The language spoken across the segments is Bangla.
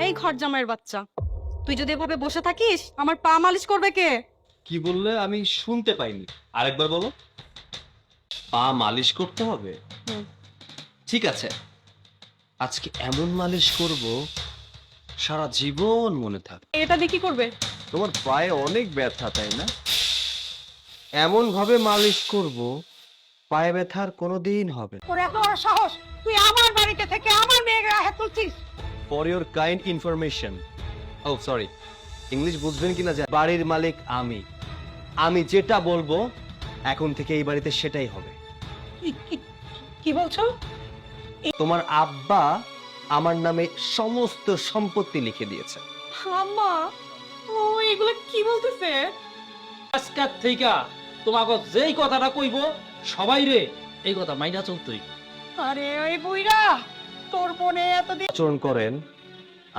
এই ঘর জামাইয়ের বাচ্চা, তুই যদি এভাবে বসে থাকিস আমার পা মালিশ করবে কে? কি বললে আমি শুনতে পাইনি, আরেকবার বলো। পা মালিশ করতে হবে? ঠিক আছে, আজকে এমন মালিশ করব সারা জীবন মনে থাকবে। এটা দিয়ে কি করবে? তোমার পায়ে অনেক ব্যথা তাই না? এমন ভাবে মালিশ করব পায়ে ব্যথার কোনোদিন হবে না। তোর এত বড় সাহস, তুই আমার বাড়িতে থেকে আমার মেয়েকে হাত তুলছিস? ফর ইওর কাইন্ড ইনফরমেশন, ও সরি, ইংলিশ বুঝবেন কিনা যে বাড়ির মালিক আমি। আমি যেটা বলবো এখন থেকে এই বাড়িতে সেটাই হবে। কি বলছো? তোমার আব্বা আমার নামে সমস্ত সম্পত্তি লিখে দিয়েছে। আম্মা, ও এগুলো কি বলতেছে? আজকাল থেকে তোমাকে যেই কথাটা কইব সবাই রে এই কথা মাইনা চলতই। আরে ওই বুইরা, তোর বোনে এতদিন আচরণ করেন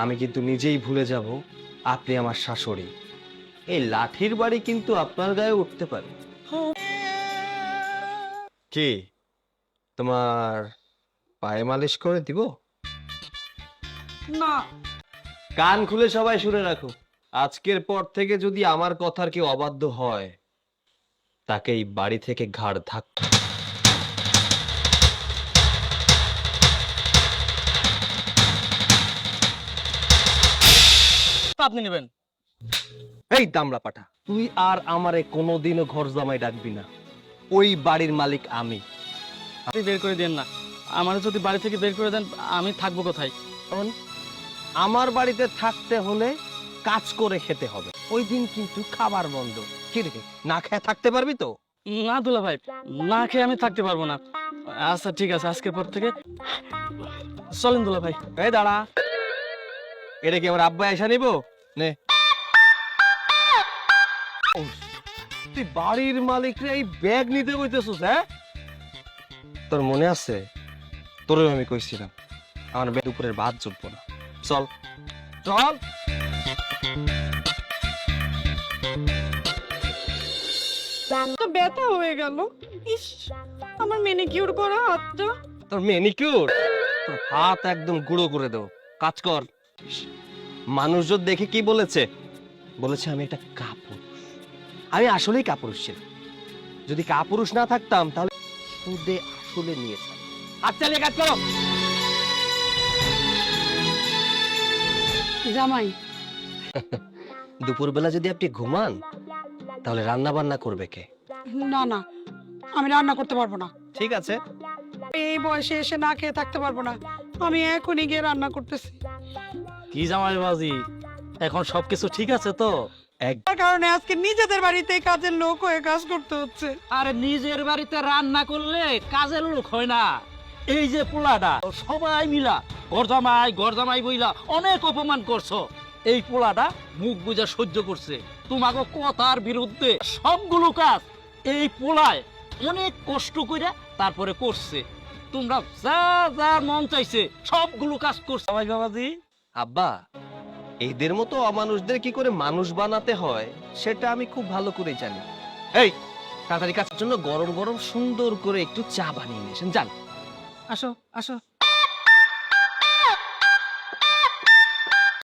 আমি কিন্তু নিজেই ভুলে যাব আপনি আমার শাশুড়ি। এই লাঠির বাড়ি কিন্তু আপনার গায়ে উঠতে পারে। কি তোমার পায়ে মালিশ করে দিব? না। কান খুলে সবাই শুনে রাখো, আজকের পর থেকে যদি আমার কথার কেউ অবাধ্য হয় তাকে এই বাড়ি থেকে ঘাড় ধাক্কা। আপনি নেবেন? এই দামড়া পাঠা, তুই আর আমারে কোনোদিনও ঘর জামাই ডাকবি না। ওই বাড়ির মালিক আমি। আপনি বের করে দেন না, আমার যদি বাড়ি থেকে বের করে দেন আমি থাকবো কোথায়? শোন, আমার বাড়িতে থাকতে হলে কাজ করে খেতে হবে। ওই দিন কিন্তু খাবার বন্ধ। কি রে, না খেয়ে থাকতে পারবি তো? না দুলা ভাই, না খেয়ে আমি থাকতে পারবো না। আচ্ছা ঠিক আছে, আজকের পর থেকে চলেন দুলা ভাই। এই দাঁড়া, এটা কি আমার আব্বা এসে নিব? নে, তুই বাড়ির মালিকরে এই ব্যাগ নিতে কইতেছিস? হ্যাঁ, তোর মনে আছে তোরেও আমি কইছিলাম আমার দুপুরের ভাত জুটবো না। চল চল। তো ব্যথা হয়ে গেল। ইস, আমার ম্যানিকিউর করা হাতটা। তোর ম্যানিকিউর, তোর হাত একদম গুঁড়ো করে দেবো। কাজ কর। মানুষজন দেখে কি বলেছে? বলেছে আমি একটা কাপুরুষ। আমি আসলেই কাপুরুষ ছিলাম। যদি কাপুরুষ না থাকতাম তাহলে সুদে আসলে নিয়েছিলাম। হাত চালিয়ে কাজ করো। জামাই, দুপুরবেলা যদি আপনি ঘুমান তাহলে রান্না বান্না করবে কে? না না, আমি রান্না করতে পারবো না। ঠিক আছে, এই বয়সে এসে না খেয়ে থাকতে পারবো না। আমি এখনই গিয়ে রান্না করতেছি। কি জামাই বাজি, এখন সবকিছু ঠিক আছে তো? তার কারণে আজকে নিজেদের বাড়িতে কাজের লোক হয়ে কাজ করতে হচ্ছে। আরে নিজের বাড়িতে রান্না করলে কাজের লোক হয় না। এই যে পোলাটা সবাই মিলা গরজামাই বইলা অনেক অপমান করছো। এই পোলাটা মুখ বুজা সহ্য করছে তোমাকে কথার বিরুদ্ধে সবগুলো কাজ। এই পোলায় অনেক কষ্ট করে তারপরে করছে। তোমরা যা যা মন চাইছে সবগুলো কাজ করছে। ভাই বাবাজি, আব্বা এদের মতো অমানুষদের কি করে মানুষ বানাতে হয় সেটা আমি খুব ভালো করে জানি। এই তাড়াতাড়ি কাজের জন্য গরম গরম সুন্দর করে একটু চা বানিয়ে নিয়েছেন, যান। আসো আসো।